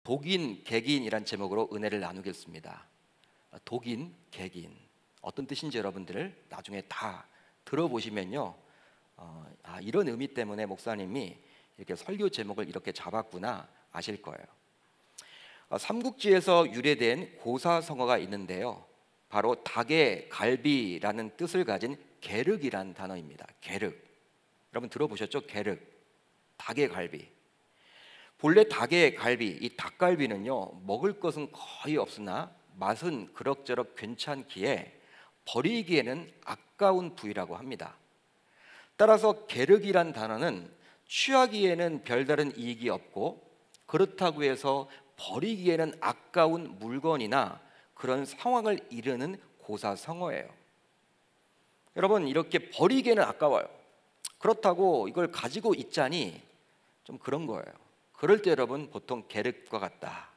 독인, 객인이란 제목으로 은혜를 나누겠습니다. 독인, 객인 어떤 뜻인지 여러분들 나중에 다 들어보시면요, 이런 의미 때문에 목사님이 이렇게 설교 제목을 이렇게 잡았구나 아실 거예요. 삼국지에서 유래된 고사성어가 있는데요, 바로 닭의 갈비라는 뜻을 가진 게륵이란 단어입니다. 게륵, 여러분 들어보셨죠? 게륵, 닭의 갈비. 본래 닭의 갈비, 이 닭갈비는요, 먹을 것은 거의 없으나 맛은 그럭저럭 괜찮기에 버리기에는 아까운 부위라고 합니다. 따라서 게륵이란 단어는 취하기에는 별다른 이익이 없고 그렇다고 해서 버리기에는 아까운 물건이나 그런 상황을 이르는 고사성어예요. 여러분, 이렇게 버리기에는 아까워요. 그렇다고 이걸 가지고 있자니 좀 그런 거예요. 그럴 때 여러분 보통 게륵과 같다,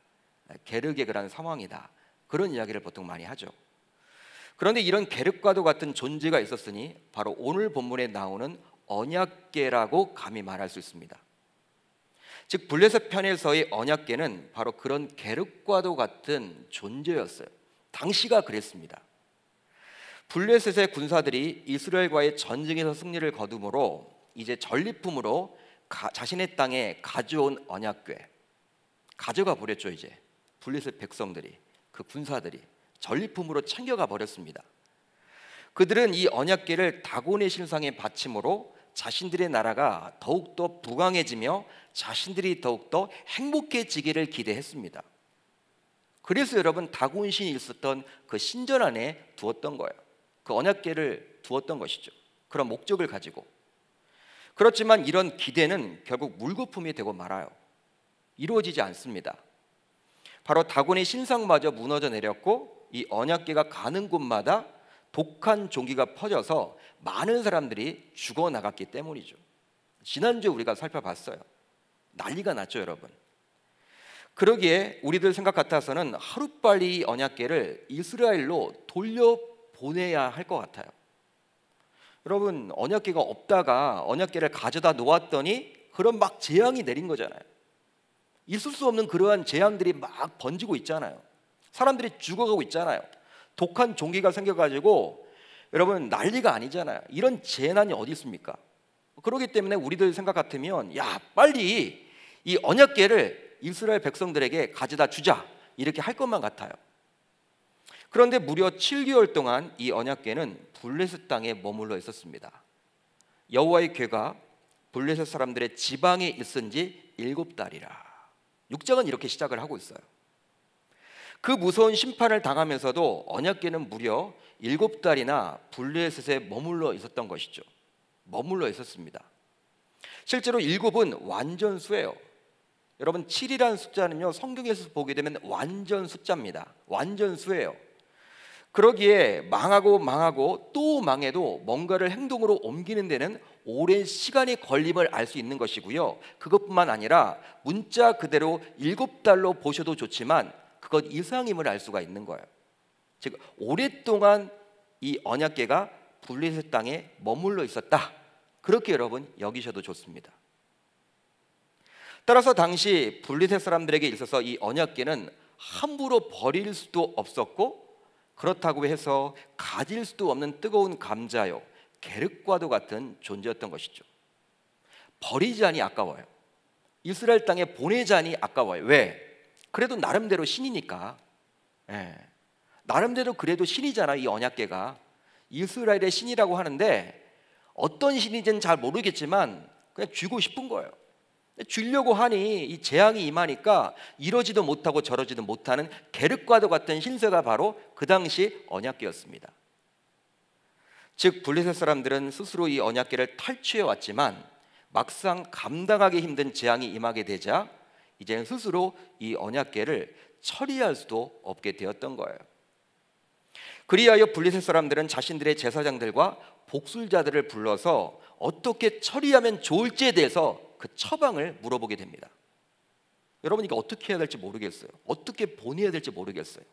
게륵의 그런 상황이다, 그런 이야기를 보통 많이 하죠. 그런데 이런 게륵과도 같은 존재가 있었으니 바로 오늘 본문에 나오는 언약궤라고 감히 말할 수 있습니다. 즉 블레셋 편에서의 언약궤는 바로 그런 게륵과도 같은 존재였어요. 당시가 그랬습니다. 블레셋의 군사들이 이스라엘과의 전쟁에서 승리를 거두므로 이제 전리품으로 자신의 땅에 가져온 언약궤 가져가 버렸죠. 이제 블레셋 백성들이, 그 군사들이 전리품으로 챙겨가 버렸습니다. 그들은 이 언약궤를 다곤의 신상에 바침으로 자신들의 나라가 더욱더 부강해지며 자신들이 더욱더 행복해지기를 기대했습니다. 그래서 여러분 다곤신이 있었던 그 신전 안에 두었던 거예요. 그 언약궤를 두었던 것이죠. 그런 목적을 가지고. 그렇지만 이런 기대는 결국 물거품이 되고 말아요. 이루어지지 않습니다. 바로 다곤의 신상마저 무너져 내렸고 이 언약궤가 가는 곳마다 독한 종기가 퍼져서 많은 사람들이 죽어나갔기 때문이죠. 지난주에 우리가 살펴봤어요. 난리가 났죠, 여러분. 그러기에 우리들 생각 같아서는 하루빨리 이 언약궤를 이스라엘로 돌려보내야 할 것 같아요. 여러분, 언약궤가 없다가 언약궤를 가져다 놓았더니 그런 막 재앙이 내린 거잖아요. 있을 수 없는 그러한 재앙들이 막 번지고 있잖아요. 사람들이 죽어가고 있잖아요. 독한 종기가 생겨가지고 여러분 난리가 아니잖아요. 이런 재난이 어디 있습니까? 그렇기 때문에 우리들 생각 같으면 야, 빨리 이 언약궤를 이스라엘 백성들에게 가져다 주자, 이렇게 할 것만 같아요. 그런데 무려 7개월 동안 이 언약궤는 블레셋 땅에 머물러 있었습니다. 여호와의 궤가 블레셋 사람들의 지방에 있은 지 7달이라. 6장은 이렇게 시작을 하고 있어요. 그 무서운 심판을 당하면서도 언약궤는 무려 7달이나 블레셋에 머물러 있었던 것이죠. 머물러 있었습니다. 실제로 7은 완전수예요. 여러분, 7이라는 숫자는요, 성경에서 보게 되면 완전 숫자입니다. 완전수예요. 그러기에 망하고 또 망해도 뭔가를 행동으로 옮기는 데는 오랜 시간이 걸림을 알 수 있는 것이고요, 그것뿐만 아니라 문자 그대로 7달로 보셔도 좋지만 그것 이상임을 알 수가 있는 거예요. 즉 오랫동안 이 언약궤가 블레셋 땅에 머물러 있었다, 그렇게 여러분 여기셔도 좋습니다. 따라서 당시 블레셋 사람들에게 있어서 이 언약궤는 함부로 버릴 수도 없었고 그렇다고 해서 가질 수도 없는 뜨거운 감자요, 게륵과도 같은 존재였던 것이죠. 버리자니 아까워요. 이스라엘 땅에 보내자니 아까워요. 왜? 그래도 나름대로 신이니까. 나름대로 그래도 신이잖아. 이 언약궤가 이스라엘의 신이라고 하는데 어떤 신인지는 잘 모르겠지만 그냥 쥐고 싶은 거예요. 주려고 하니 이 재앙이 임하니까 이러지도 못하고 저러지도 못하는 게륵과도 같은 신세가 바로 그 당시 언약궤였습니다. 즉 블레셋 사람들은 스스로 이 언약궤를 탈취해 왔지만 막상 감당하기 힘든 재앙이 임하게 되자 이제는 스스로 이 언약궤를 처리할 수도 없게 되었던 거예요. 그리하여 블레셋 사람들은 자신들의 제사장들과 복술자들을 불러서 어떻게 처리하면 좋을지에 대해서 그 처방을 물어보게 됩니다. 여러분, 이거 어떻게 해야 될지 모르겠어요. 어떻게 보내야 될지 모르겠어요.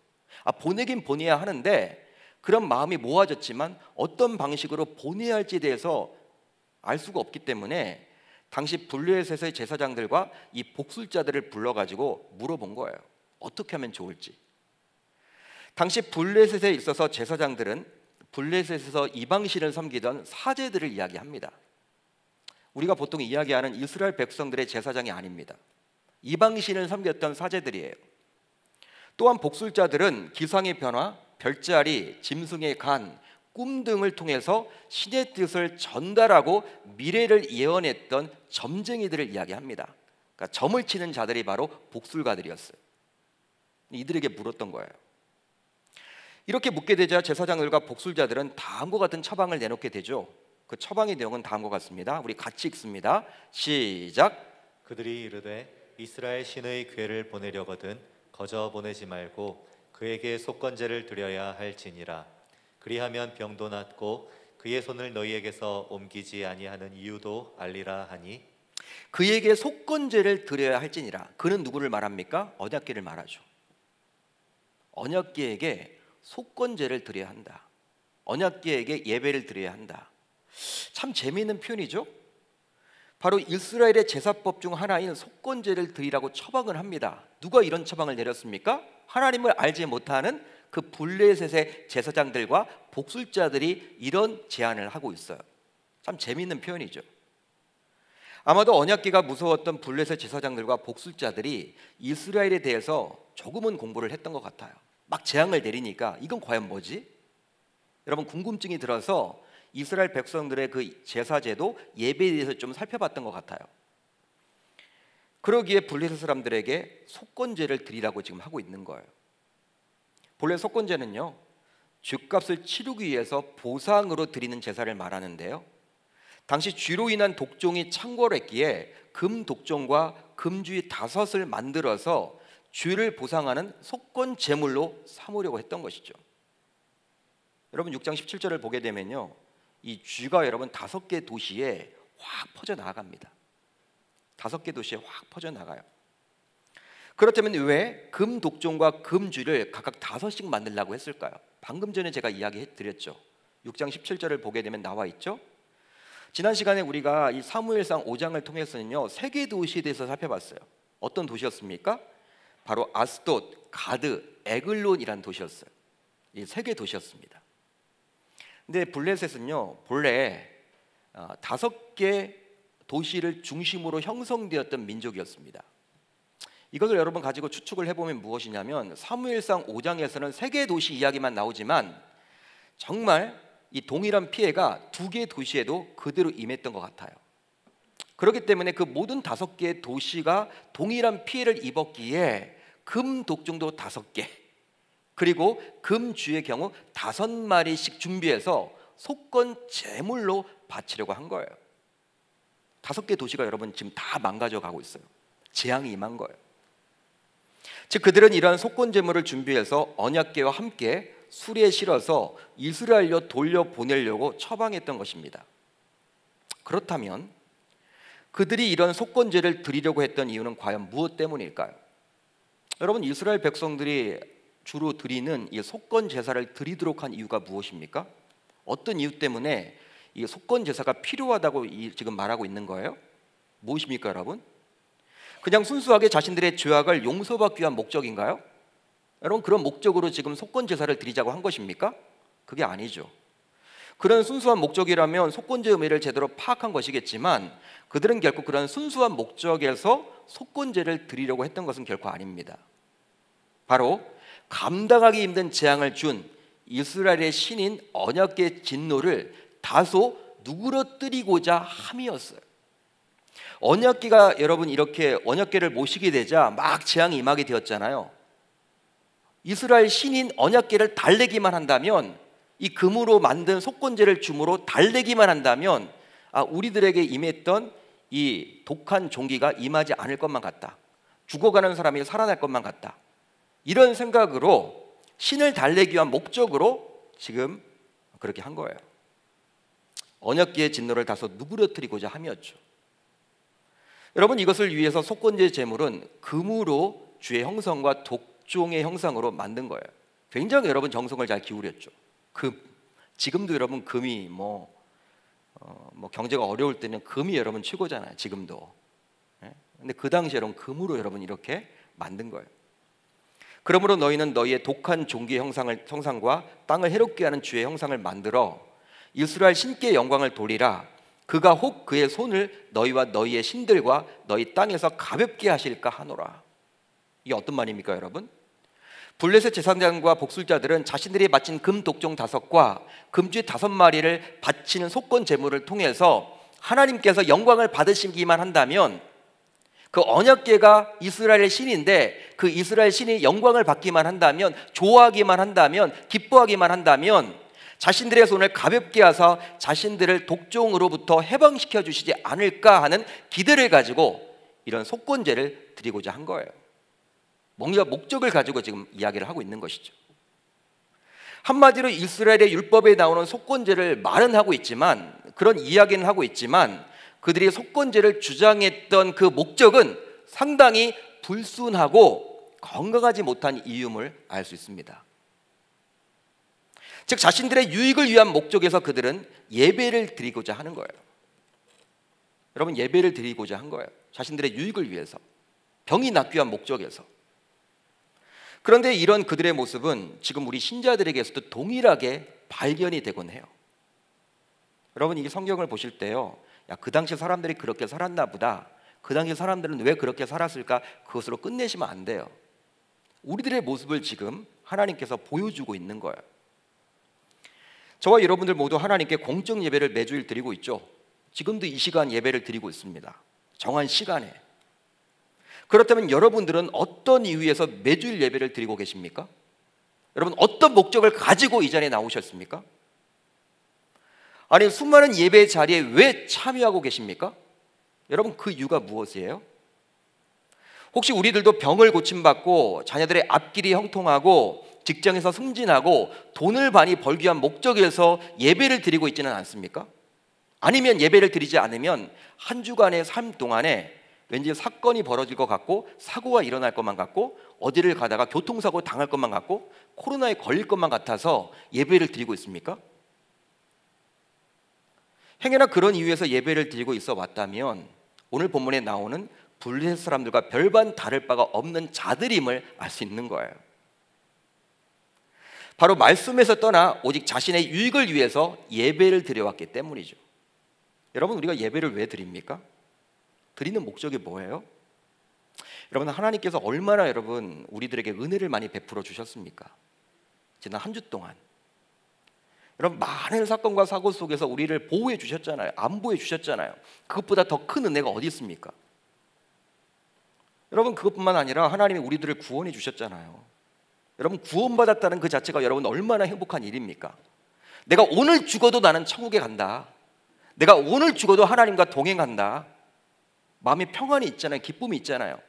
보내긴 보내야 하는데 그런 마음이 모아졌지만 어떤 방식으로 보내야 할지에 대해서 알 수가 없기 때문에 당시 블레셋의 제사장들과 이 복술자들을 불러가지고 물어본 거예요. 어떻게 하면 좋을지. 당시 블레셋에 있어서 제사장들은 블레셋에서 이방신을 섬기던 사제들을 이야기합니다. 우리가 보통 이야기하는 이스라엘 백성들의 제사장이 아닙니다. 이방신을 섬겼던 사제들이에요. 또한 복술자들은 기상의 변화, 별자리, 짐승의 간, 꿈 등을 통해서 신의 뜻을 전달하고 미래를 예언했던 점쟁이들을 이야기합니다. 그러니까 점을 치는 자들이 바로 복술가들이었어요. 이들에게 물었던 거예요. 이렇게 묻게 되자 제사장들과 복술자들은 다음과 같은 처방을 내놓게 되죠. 그 처방의 내용은 다음과 같습니다. 우리 같이 읽습니다. 시작. 그들이 이르되 이스라엘 신의 괴를 보내려거든 거저 보내지 말고 그에게 속건제를 드려야 할지니라. 그리하면 병도 낫고 그의 손을 너희에게서 옮기지 아니하는 이유도 알리라 하니. 그에게 속건제를 드려야 할지니라. 그는 누구를 말합니까? 언약궤를 말하죠. 언약궤에게 속건제를 드려야 한다. 언약궤에게 예배를 드려야 한다. 참 재미있는 표현이죠. 바로 이스라엘의 제사법 중 하나인 속건제를 드리라고 처방을 합니다. 누가 이런 처방을 내렸습니까? 하나님을 알지 못하는 그 블레셋의 제사장들과 복술자들이 이런 제안을 하고 있어요. 참 재미있는 표현이죠. 아마도 언약궤가 무서웠던 블레셋 제사장들과 복술자들이 이스라엘에 대해서 조금은 공부를 했던 것 같아요. 막 재앙을 내리니까 이건 과연 뭐지? 여러분 궁금증이 들어서 이스라엘 백성들의 그 제사제도 예배에 대해서 좀 살펴봤던 것 같아요. 그러기에 블레셋 사람들에게 속건제를 드리라고 지금 하고 있는 거예요. 본래 속건제는요, 죗값을 치르기 위해서 보상으로 드리는 제사를 말하는데요, 당시 쥐로 인한 독종이 창궐했기에 금 독종과 금쥐 5을 만들어서 쥐를 보상하는 속건 제물로 삼으려고 했던 것이죠. 여러분 6장 17절을 보게 되면요, 이 쥐가 여러분 5개 도시에 확 퍼져 나갑니다. 5개 도시에 확 퍼져 나가요. 그렇다면 왜 금 독종과 금 쥐를 각각 5씩 만들려고 했을까요? 방금 전에 제가 이야기해 드렸죠. 6장 17절을 보게 되면 나와 있죠. 지난 시간에 우리가 이 사무엘상 5장을 통해서는요, 3개 도시에 대해서 살펴봤어요. 어떤 도시였습니까? 바로 아스돗, 가드, 에글론이라는 도시였어요. 이 3개 도시였습니다. 근데 블레셋은요, 본래 5개 도시를 중심으로 형성되었던 민족이었습니다. 이것을 여러분 가지고 추측을 해보면 무엇이냐면, 사무엘상 5장에서는 3개 도시 이야기만 나오지만 정말 이 동일한 피해가 2개 도시에도 그대로 임했던 것 같아요. 그렇기 때문에 그 모든 5개의 도시가 동일한 피해를 입었기에 금 독종도 5개, 그리고 금쥐의 경우 5마리씩 준비해서 속건 제물로 바치려고 한 거예요. 5개 도시가 여러분 지금 다 망가져 가고 있어요. 재앙이 임한 거예요. 즉 그들은 이러한 속건 제물을 준비해서 언약궤와 함께 수레에 실어서 이스라엘로 돌려보내려고 처방했던 것입니다. 그렇다면 그들이 이런 속건제를 드리려고 했던 이유는 과연 무엇 때문일까요? 여러분 이스라엘 백성들이 주로 드리는 이 속건 제사를 드리도록 한 이유가 무엇입니까? 어떤 이유 때문에 이 속건 제사가 필요하다고 지금 말하고 있는 거예요? 무엇입니까 여러분? 그냥 순수하게 자신들의 죄악을 용서받기 위한 목적인가요? 여러분 그런 목적으로 지금 속건 제사를 드리자고 한 것입니까? 그게 아니죠. 그런 순수한 목적이라면 속건제 의미를 제대로 파악한 것이겠지만 그들은 결국 그런 순수한 목적에서 속건제를 드리려고 했던 것은 결코 아닙니다. 바로 감당하기 힘든 재앙을 준 이스라엘의 신인 언약궤 진노를 다소 누그러뜨리고자 함이었어요. 언약궤가 여러분 이렇게 언약궤를 모시게 되자 막 재앙이 임하게 되었잖아요. 이스라엘 신인 언약궤를 달래기만 한다면, 이 금으로 만든 속건제를 줌으로 달래기만 한다면 우리들에게 임했던 이 독한 종기가 임하지 않을 것만 같다. 죽어가는 사람이 살아날 것만 같다. 이런 생각으로 신을 달래기 위한 목적으로 지금 그렇게 한 거예요. 언약궤의 진노를 다소 누그러뜨리고자 함이었죠. 여러분 이것을 위해서 속건제 제물은 금으로 주의 형상과 독종의 형상으로 만든 거예요. 굉장히 여러분 정성을 잘 기울였죠. 금, 지금도 여러분 금이 뭐 경제가 어려울 때는 금이 여러분 최고잖아요. 지금도. 예? 근데 그 당시에 여러분 금으로 여러분 이렇게 만든 거예요. 그러므로 너희는 너희의 독한 종기의 형상과 땅을 해롭게 하는 주의 형상을 만들어 이스라엘 신께 영광을 돌리라. 그가 혹 그의 손을 너희와 너희의 신들과 너희 땅에서 가볍게 하실까 하노라. 이게 어떤 말입니까, 여러분? 블레셋 제사장과 복술자들은 자신들이 바친 금 독종 5과 금쥐 5마리를 바치는 속건 제물을 통해서 하나님께서 영광을 받으시기만 한다면, 그 언약궤가 이스라엘의 신인데 그 이스라엘 신이 영광을 받기만 한다면, 좋아하기만 한다면, 기뻐하기만 한다면 자신들의 손을 가볍게 하사 자신들을 독종으로부터 해방시켜 주시지 않을까 하는 기대를 가지고 이런 속건제를 드리고자 한 거예요. 뭔가 목적을 가지고 지금 이야기를 하고 있는 것이죠. 한마디로 이스라엘의 율법에 나오는 속건제를 말은 하고 있지만, 그런 이야기는 하고 있지만, 그들이 속건제를 주장했던 그 목적은 상당히 불순하고 건강하지 못한 이유임을 알 수 있습니다. 즉 자신들의 유익을 위한 목적에서 그들은 예배를 드리고자 하는 거예요. 여러분, 예배를 드리고자 한 거예요. 자신들의 유익을 위해서, 병이 낫기 위한 목적에서. 그런데 이런 그들의 모습은 지금 우리 신자들에게서도 동일하게 발견이 되곤 해요. 여러분, 이 성경을 보실 때요, 야, 그 당시 사람들이 그렇게 살았나 보다, 그 당시 사람들은 왜 그렇게 살았을까, 그것으로 끝내시면 안 돼요. 우리들의 모습을 지금 하나님께서 보여주고 있는 거예요. 저와 여러분들 모두 하나님께 공적 예배를 매주일 드리고 있죠. 지금도 이 시간 예배를 드리고 있습니다. 정한 시간에. 그렇다면 여러분들은 어떤 이유에서 매주일 예배를 드리고 계십니까? 여러분, 어떤 목적을 가지고 이 자리에 나오셨습니까? 아니, 수많은 예배 자리에 왜 참여하고 계십니까? 여러분, 그 이유가 무엇이에요? 혹시 우리들도 병을 고침받고 자녀들의 앞길이 형통하고 직장에서 승진하고 돈을 많이 벌기 위한 목적에서 예배를 드리고 있지는 않습니까? 아니면 예배를 드리지 않으면 한 주간의 삶 동안에 왠지 사건이 벌어질 것 같고, 사고가 일어날 것만 같고, 어디를 가다가 교통사고 당할 것만 같고, 코로나에 걸릴 것만 같아서 예배를 드리고 있습니까? 행여나 그런 이유에서 예배를 드리고 있어 왔다면 오늘 본문에 나오는 블레셋 사람들과 별반 다를 바가 없는 자들임을 알 수 있는 거예요. 바로 말씀에서 떠나 오직 자신의 유익을 위해서 예배를 드려왔기 때문이죠. 여러분, 우리가 예배를 왜 드립니까? 드리는 목적이 뭐예요? 여러분, 하나님께서 얼마나 여러분 우리들에게 은혜를 많이 베풀어 주셨습니까? 지난 한 주 동안 여러분, 많은 사건과 사고 속에서 우리를 보호해 주셨잖아요. 안보해 주셨잖아요. 그것보다 더 큰 은혜가 어디 있습니까? 여러분, 그것뿐만 아니라 하나님이 우리들을 구원해 주셨잖아요. 여러분, 구원받았다는 그 자체가 여러분 얼마나 행복한 일입니까? 내가 오늘 죽어도 나는 천국에 간다. 내가 오늘 죽어도 하나님과 동행한다. 마음에 평안이 있잖아요. 기쁨이 있잖아요.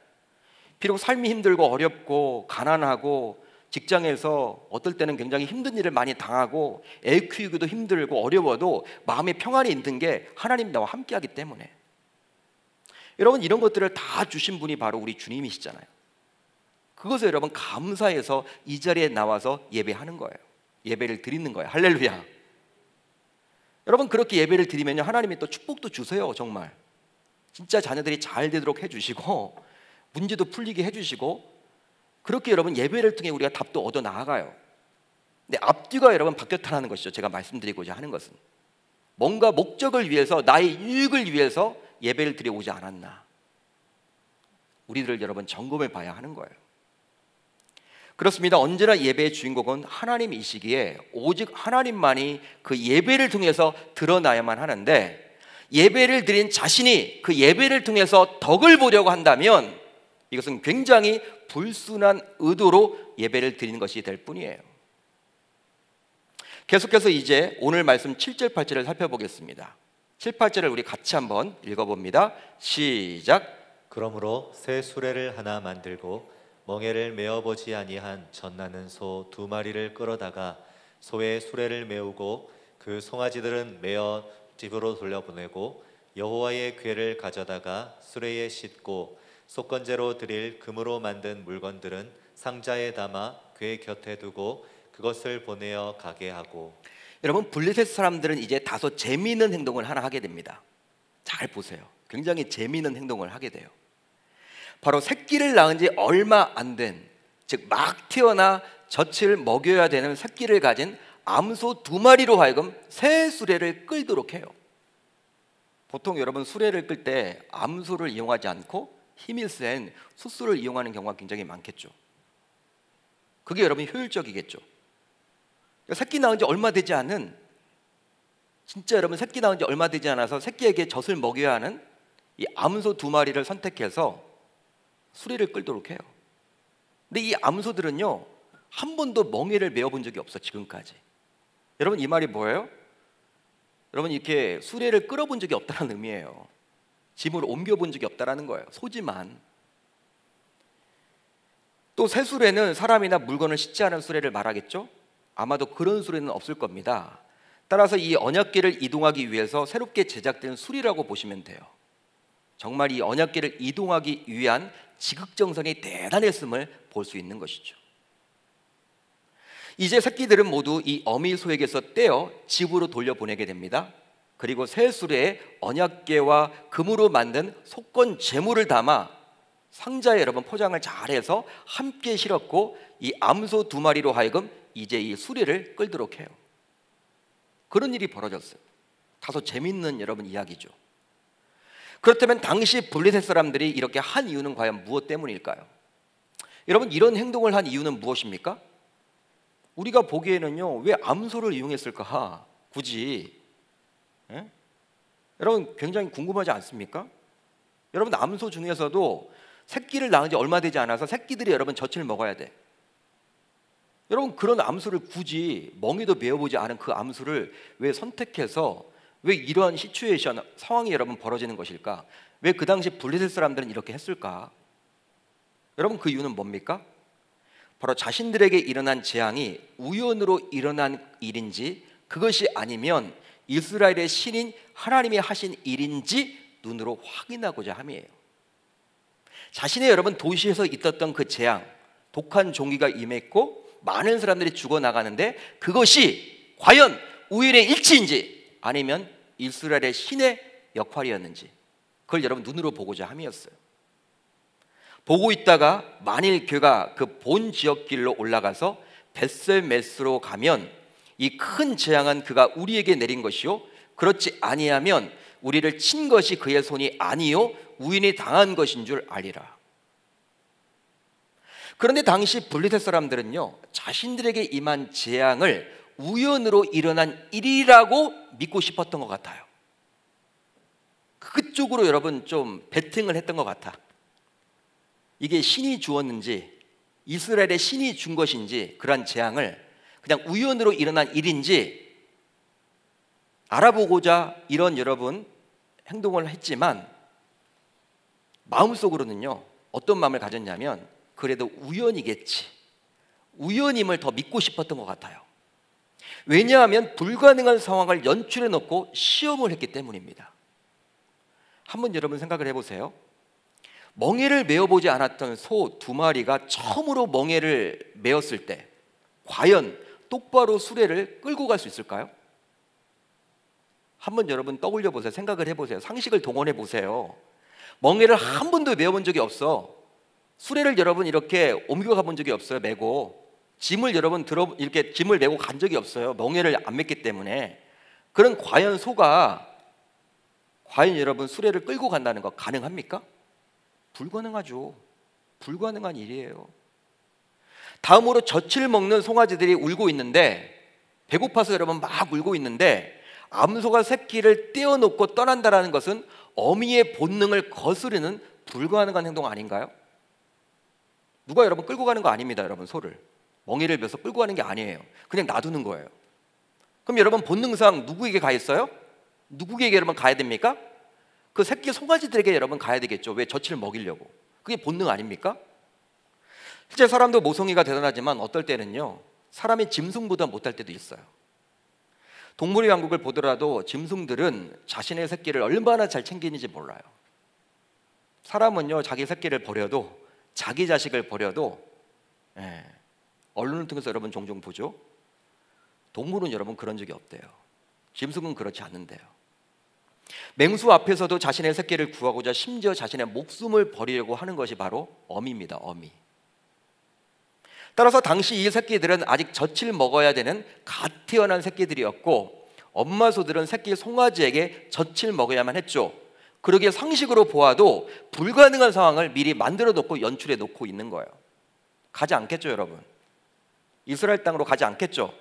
비록 삶이 힘들고 어렵고 가난하고 직장에서 어떨 때는 굉장히 힘든 일을 많이 당하고 애 키우기도 힘들고 어려워도 마음에 평안이 있는 게 하나님 나와 함께하기 때문에. 여러분, 이런 것들을 다 주신 분이 바로 우리 주님이시잖아요. 그것을 여러분 감사해서 이 자리에 나와서 예배하는 거예요. 예배를 드리는 거예요. 할렐루야. 여러분, 그렇게 예배를 드리면요, 하나님이 또 축복도 주세요. 정말 진짜 자녀들이 잘 되도록 해주시고 문제도 풀리게 해주시고, 그렇게 여러분 예배를 통해 우리가 답도 얻어 나아가요. 근데 앞뒤가 여러분 바뀌었다는 것이죠. 제가 말씀드리고자 하는 것은 뭔가 목적을 위해서, 나의 유익을 위해서 예배를 드려오지 않았나, 우리들 여러분 점검을 봐야 하는 거예요. 그렇습니다. 언제나 예배의 주인공은 하나님이시기에 오직 하나님만이 그 예배를 통해서 드러나야만 하는데, 예배를 드린 자신이 그 예배를 통해서 덕을 보려고 한다면 이것은 굉장히 불순한 의도로 예배를 드리는 것이 될 뿐이에요. 계속해서 이제 오늘 말씀 7절 8절을 살펴보겠습니다. 7, 8절을 우리 같이 한번 읽어봅니다. 시작. 그러므로 새 수레를 하나 만들고 멍에를 메어보지 아니한 젖나는 소 2마리를 끌어다가 소의 수레를 메우고 그 송아지들은 메어 집으로 돌려보내고 여호와의 궤를 가져다가 수레에 싣고 속건제로 드릴 금으로 만든 물건들은 상자에 담아 궤 곁에 두고 그것을 보내어 가게 하고. 여러분, 블레셋 사람들은 이제 다소 재미있는 행동을 하나 하게 됩니다. 잘 보세요. 굉장히 재미있는 행동을 하게 돼요. 바로 새끼를 낳은 지 얼마 안 된, 즉 막 태어나 젖을 먹여야 되는 새끼를 가진 암소 2마리로 하여금 새 수레를 끌도록 해요. 보통 여러분 수레를 끌 때 암소를 이용하지 않고 힘이 센 숫소를 이용하는 경우가 굉장히 많겠죠. 그게 여러분 효율적이겠죠. 새끼 낳은 지 얼마 되지 않은, 진짜 여러분 새끼 낳은 지 얼마 되지 않아서 새끼에게 젖을 먹여야 하는 이 암소 2마리를 선택해서 수레를 끌도록 해요. 근데 이 암소들은요, 한 번도 멍에를 메어본 적이 없어, 지금까지. 여러분, 이 말이 뭐예요? 여러분, 이렇게 수레를 끌어본 적이 없다는 의미예요. 짐을 옮겨본 적이 없다는 거예요. 소지만. 또 새 수레는 사람이나 물건을 싣지 않은 수레를 말하겠죠? 아마도 그런 수레는 없을 겁니다. 따라서 이 언약궤를 이동하기 위해서 새롭게 제작된 수리라고 보시면 돼요. 정말 이 언약궤를 이동하기 위한 지극정성이 대단했음을 볼 수 있는 것이죠. 이제 새끼들은 모두 이 어미 소에게서 떼어 집으로 돌려보내게 됩니다. 그리고 새 수레에 언약궤와 금으로 만든 속건 제물을 담아 상자에 여러분 포장을 잘해서 함께 실었고, 이 암소 2마리로 하여금 이제 이 수레를 끌도록 해요. 그런 일이 벌어졌어요. 다소 재밌는 여러분 이야기죠. 그렇다면 당시 블레셋 사람들이 이렇게 한 이유는 과연 무엇 때문일까요? 여러분, 이런 행동을 한 이유는 무엇입니까? 우리가 보기에는요, 왜 암소를 이용했을까? 굳이. 예? 여러분, 굉장히 궁금하지 않습니까? 여러분, 암소 중에서도 새끼를 낳은 지 얼마 되지 않아서 새끼들이 여러분 젖을 먹어야 돼. 여러분, 그런 암소를 굳이 멍에도 메어보지 않은 그 암소를 왜 선택해서, 왜 이러한 시츄에이션, 상황이 여러분 벌어지는 것일까? 왜 그 당시 블레셋 사람들은 이렇게 했을까? 여러분, 그 이유는 뭡니까? 바로 자신들에게 일어난 재앙이 우연으로 일어난 일인지, 그것이 아니면 이스라엘의 신인 하나님이 하신 일인지 눈으로 확인하고자 함이에요. 자신의 여러분 도시에서 있었던 그 재앙, 독한 종기가 임했고 많은 사람들이 죽어나가는데 그것이 과연 우연의 일치인지 아니면 이스라엘의 신의 역할이었는지, 그걸 여러분 눈으로 보고자 함이었어요. 보고 있다가 만일 그가 그 본 지역 길로 올라가서 벳세메스로 가면 이 큰 재앙은 그가 우리에게 내린 것이요, 그렇지 아니하면 우리를 친 것이 그의 손이 아니요 우인이 당한 것인 줄 알리라. 그런데 당시 블레셋 사람들은요, 자신들에게 임한 재앙을 우연으로 일어난 일이라고 믿고 싶었던 것 같아요. 그쪽으로 여러분 좀 베팅을 했던 것 같아. 이게 신이 주었는지, 이스라엘의 신이 준 것인지, 그러한 재앙을 그냥 우연으로 일어난 일인지 알아보고자 이런 여러분 행동을 했지만, 마음속으로는요 어떤 마음을 가졌냐면, 그래도 우연이겠지, 우연임을 더 믿고 싶었던 것 같아요. 왜냐하면 불가능한 상황을 연출해 놓고 시험을 했기 때문입니다. 한번 여러분 생각을 해보세요. 멍에를 메어보지 않았던 소 2마리가 처음으로 멍에를 메었을 때 과연 똑바로 수레를 끌고 갈 수 있을까요? 한번 여러분 떠올려 보세요. 생각을 해보세요. 상식을 동원해 보세요. 멍에를 한 번도 메어본 적이 없어. 수레를 여러분 이렇게 옮겨가 본 적이 없어요. 메고 짐을 여러분 이렇게 짐을 메고 간 적이 없어요. 멍에를 안 맸기 때문에. 그런 과연 소가 과연 여러분 수레를 끌고 간다는 거 가능합니까? 불가능하죠. 불가능한 일이에요. 다음으로 젖을 먹는 송아지들이 울고 있는데, 배고파서 여러분 막 울고 있는데 암소가 새끼를 떼어놓고 떠난다는 것은 어미의 본능을 거스르는 불가능한 행동 아닌가요? 누가 여러분 끌고 가는 거 아닙니다. 여러분 소를 멍에를 메서 끌고 가는 게 아니에요. 그냥 놔두는 거예요. 그럼 여러분 본능상 누구에게 가 있어요? 누구에게 여러분 가야 됩니까? 그 새끼 송아지들에게 여러분 가야 되겠죠. 왜? 젖을 먹이려고. 그게 본능 아닙니까? 실제 사람도 모성애가 대단하지만 어떨 때는요, 사람이 짐승보다 못할 때도 있어요. 동물의 왕국을 보더라도 짐승들은 자신의 새끼를 얼마나 잘 챙기는지 몰라요. 사람은요, 자기 새끼를 버려도, 자기 자식을 버려도, 언론을 통해서 여러분 종종 보죠. 동물은 여러분 그런 적이 없대요. 짐승은 그렇지 않는데요. 맹수 앞에서도 자신의 새끼를 구하고자 심지어 자신의 목숨을 버리려고 하는 것이 바로 어미입니다. 어미. 따라서 당시 이 새끼들은 아직 젖을 먹어야 되는 갓 태어난 새끼들이었고, 엄마 소들은 새끼 송아지에게 젖을 먹어야만 했죠. 그러기에 상식으로 보아도 불가능한 상황을 미리 만들어 놓고 연출해 놓고 있는 거예요. 가지 않겠죠, 여러분? 이스라엘 땅으로 가지 않겠죠?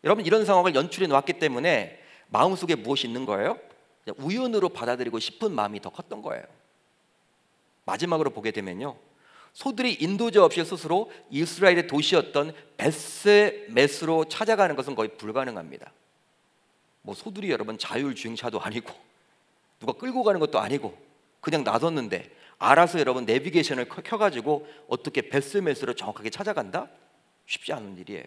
여러분, 이런 상황을 연출해 놓았기 때문에 마음속에 무엇이 있는 거예요? 우연으로 받아들이고 싶은 마음이 더 컸던 거예요. 마지막으로 보게 되면요, 소들이 인도자 없이 스스로 이스라엘의 도시였던 벳세메스로 찾아가는 것은 거의 불가능합니다. 뭐 소들이 여러분 자율주행차도 아니고 누가 끌고 가는 것도 아니고 그냥 놔뒀는데 알아서 여러분 내비게이션을 켜가지고 어떻게 벳세메스로 정확하게 찾아간다? 쉽지 않은 일이에요.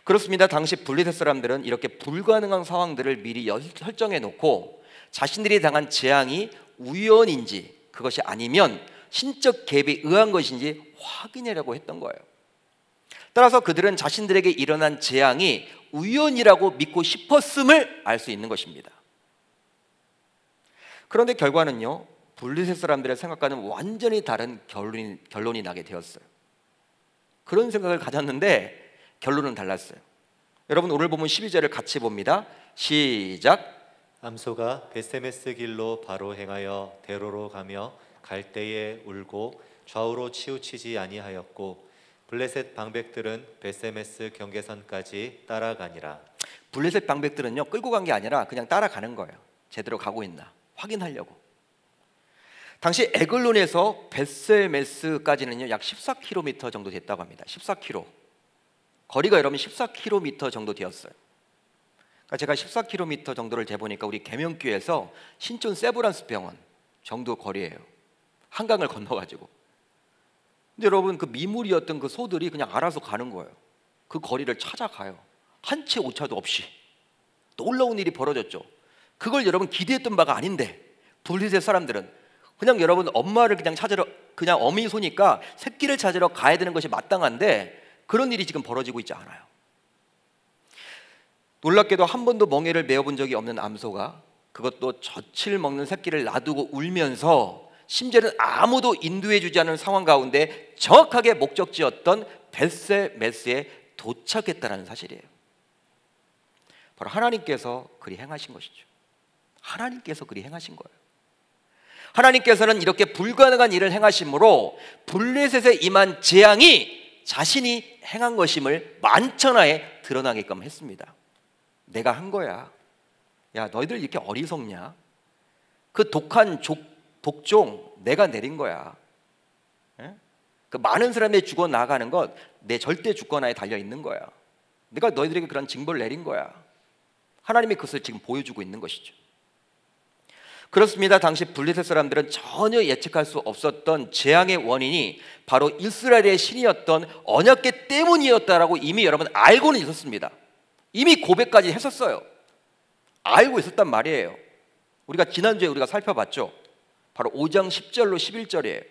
그렇습니다. 당시 블레셋 사람들은 이렇게 불가능한 상황들을 미리 설정해 놓고 자신들이 당한 재앙이 우연인지 그것이 아니면 신적 개입에 의한 것인지 확인하려고 했던 거예요. 따라서 그들은 자신들에게 일어난 재앙이 우연이라고 믿고 싶었음을 알 수 있는 것입니다. 그런데 결과는요, 블레셋 사람들의 생각과는 완전히 다른 결론이 나게 되었어요. 그런 생각을 가졌는데 결론은 달랐어요. 여러분, 오늘 보면 12절을 같이 봅니다. 시작. 암소가 벳세메스 길로 바로 행하여 대로로 가며 갈 때에 울고 좌우로 치우치지 아니하였고 블레셋 방백들은 벳세메스 경계선까지 따라가니라. 블레셋 방백들은요, 끌고 간 게 아니라 그냥 따라가는 거예요. 제대로 가고 있나 확인하려고. 당시 에글론에서 벳세메스까지는요 약 14km 정도 됐다고 합니다. 14km. 거리가 여러분 14km 정도 되었어요. 그러니까 제가 14km 정도를 재보니까 우리 계명교에서 신촌 세브란스 병원 정도 거리예요. 한강을 건너가지고. 근데 여러분, 그 미물이었던 그 소들이 그냥 알아서 가는 거예요. 그 거리를 찾아가요. 한 채 오차도 없이. 놀라운 일이 벌어졌죠. 그걸 여러분 기대했던 바가 아닌데 블레셋 사람들은 그냥 여러분 엄마를 그냥 찾으러, 그냥 어미 소니까 새끼를 찾으러 가야 되는 것이 마땅한데 그런 일이 지금 벌어지고 있지 않아요. 놀랍게도 한 번도 멍에를 메어본 적이 없는 암소가 그것도 젖을 먹는 새끼를 놔두고 울면서 심지어는 아무도 인도해주지 않은 상황 가운데 정확하게 목적지였던 벳세메스에 도착했다는 사실이에요. 바로 하나님께서 그리 행하신 것이죠. 하나님께서 그리 행하신 거예요. 하나님께서는 이렇게 불가능한 일을 행하심으로 블레셋에 임한 재앙이 자신이 행한 것임을 만천하에 드러나게끔 했습니다. 내가 한 거야. 야, 너희들 이렇게 어리석냐? 그 독한 독종 내가 내린 거야. 에? 그 많은 사람이 죽어 나가는 것 내 절대 주권하에 달려 있는 거야. 내가 너희들에게 그런 징벌을 내린 거야. 하나님이 그것을 지금 보여주고 있는 것이죠. 그렇습니다. 당시 블레셋 사람들은 전혀 예측할 수 없었던 재앙의 원인이 바로 이스라엘의 신이었던 언약궤 때문이었다라고 이미 여러분 알고는 있었습니다. 이미 고백까지 했었어요. 알고 있었단 말이에요. 우리가 지난주에 우리가 살펴봤죠. 바로 5장 10절로 11절이에요.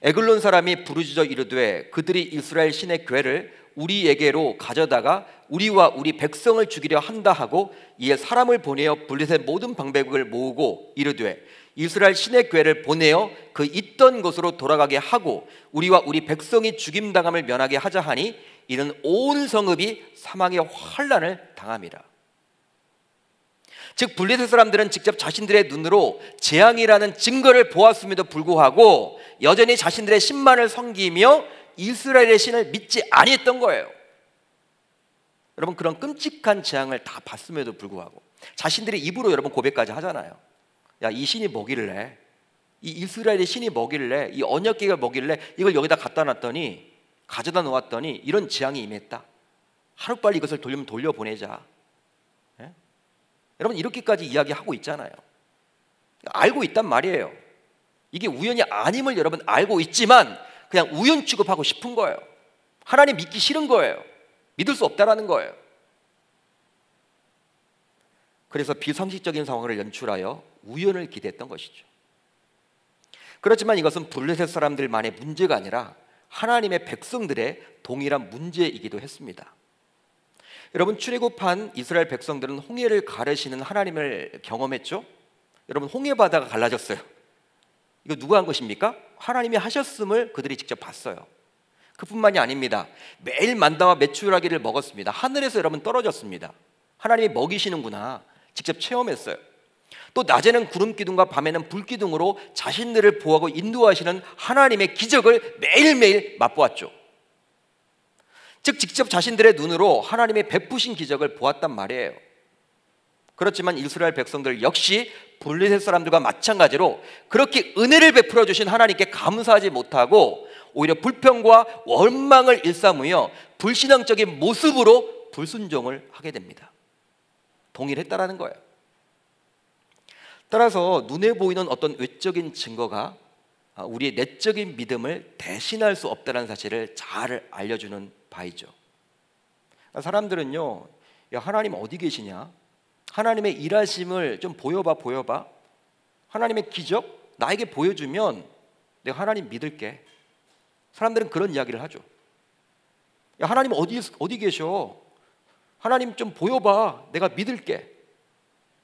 에글론 사람이 부르짖어 이르되 그들이 이스라엘 신의 궤를 우리에게로 가져다가 우리와 우리 백성을 죽이려 한다 하고 이에 사람을 보내어 블레셋 모든 방백을 모으고 이르되 이스라엘 신의 궤를 보내어 그 있던 곳으로 돌아가게 하고 우리와 우리 백성이 죽임당함을 면하게 하자 하니 이는 온 성읍이 사망의 환난을 당함이라. 즉 블레셋 사람들은 직접 자신들의 눈으로 재앙이라는 증거를 보았음에도 불구하고 여전히 자신들의 신만을 섬기며 이스라엘의 신을 믿지 아니했던 거예요. 여러분, 그런 끔찍한 재앙을 다 봤음에도 불구하고 자신들이 입으로 여러분 고백까지 하잖아요. 야, 이 신이 뭐길래, 이 이스라엘의 신이 뭐길래, 이 언약궤가 뭐길래 이걸 여기다 갖다 놨더니, 가져다 놓았더니 이런 재앙이 임했다. 하루빨리 이것을 돌려보내자. 예? 여러분, 이렇게까지 이야기하고 있잖아요. 알고 있단 말이에요. 이게 우연이 아님을 여러분 알고 있지만 그냥 우연 취급하고 싶은 거예요. 하나님 믿기 싫은 거예요. 믿을 수 없다라는 거예요. 그래서 비상식적인 상황을 연출하여 우연을 기대했던 것이죠. 그렇지만 이것은 블레셋 사람들만의 문제가 아니라 하나님의 백성들의 동일한 문제이기도 했습니다. 여러분, 출애굽한 이스라엘 백성들은 홍해를 가르시는 하나님을 경험했죠? 여러분, 홍해 바다가 갈라졌어요. 이거 누가 한 것입니까? 하나님이 하셨음을 그들이 직접 봤어요. 그뿐만이 아닙니다. 매일 만나와 메추라기를 먹었습니다. 하늘에서 여러분 떨어졌습니다. 하나님이 먹이시는구나 직접 체험했어요. 또 낮에는 구름 기둥과 밤에는 불 기둥으로 자신들을 보호하고 인도하시는 하나님의 기적을 매일매일 맛보았죠. 즉 직접 자신들의 눈으로 하나님의 베푸신 기적을 보았단 말이에요. 그렇지만 이스라엘 백성들 역시 블레셋 사람들과 마찬가지로 그렇게 은혜를 베풀어 주신 하나님께 감사하지 못하고 오히려 불평과 원망을 일삼으며 불신앙적인 모습으로 불순종을 하게 됩니다. 동일했다라는 거예요. 따라서 눈에 보이는 어떤 외적인 증거가 우리의 내적인 믿음을 대신할 수 없다는 사실을 잘 알려주는 바이죠. 사람들은요, 야, 하나님 어디 계시냐? 하나님의 일하심을 좀 보여봐. 하나님의 기적 나에게 보여주면 내가 하나님 믿을게. 사람들은 그런 이야기를 하죠. 야, 하나님 어디 계셔? 하나님 좀 보여봐. 내가 믿을게.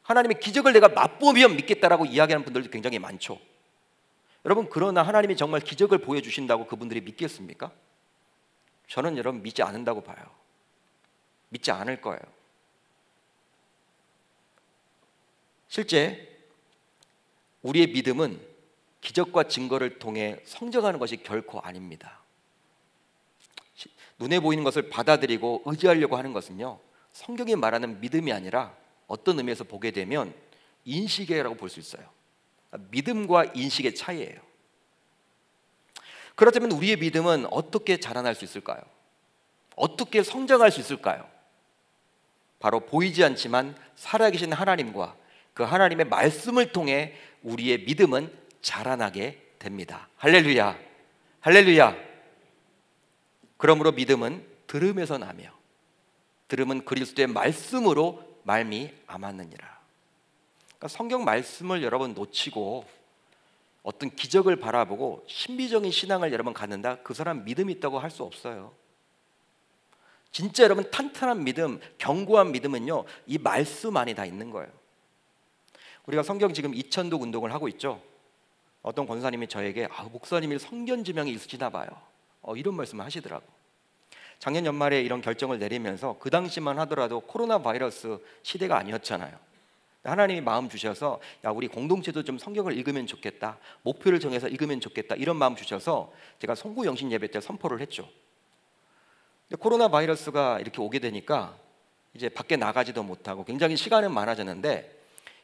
하나님의 기적을 내가 맛보면 믿겠다라고 이야기하는 분들도 굉장히 많죠. 여러분, 그러나 하나님이 정말 기적을 보여주신다고 그분들이 믿겠습니까? 저는 여러분 믿지 않는다고 봐요. 믿지 않을 거예요. 실제 우리의 믿음은 기적과 증거를 통해 성장하는 것이 결코 아닙니다. 눈에 보이는 것을 받아들이고 의지하려고 하는 것은요, 성경이 말하는 믿음이 아니라 어떤 의미에서 보게 되면 인식이라고 볼 수 있어요. 믿음과 인식의 차이예요. 그렇다면 우리의 믿음은 어떻게 자라날 수 있을까요? 어떻게 성장할 수 있을까요? 바로 보이지 않지만 살아계신 하나님과 그 하나님의 말씀을 통해 우리의 믿음은 자라나게 됩니다. 할렐루야, 할렐루야. 그러므로 믿음은 들음에서 나며 들음은 그리스도의 말씀으로 말미암았느니라. 그러니까 성경 말씀을 여러분 놓치고 어떤 기적을 바라보고 신비적인 신앙을 여러분 갖는다, 그 사람 믿음이 있다고 할 수 없어요. 진짜 여러분 탄탄한 믿음, 견고한 믿음은요, 이 말씀 안에 다 있는 거예요. 우리가 성경 지금 이천독 운동을 하고 있죠. 어떤 권사님이 저에게 목사님이 성견 지명이 있으시나 봐요. 이런 말씀을 하시더라고. 작년 연말에 이런 결정을 내리면서 그 당시만 하더라도 코로나 바이러스 시대가 아니었잖아요. 하나님이 마음 주셔서 야, 우리 공동체도 좀 성경을 읽으면 좋겠다, 목표를 정해서 읽으면 좋겠다, 이런 마음 주셔서 제가 송구 영신 예배 때 선포를 했죠. 근데 코로나 바이러스가 이렇게 오게 되니까 이제 밖에 나가지도 못하고 굉장히 시간은 많아졌는데,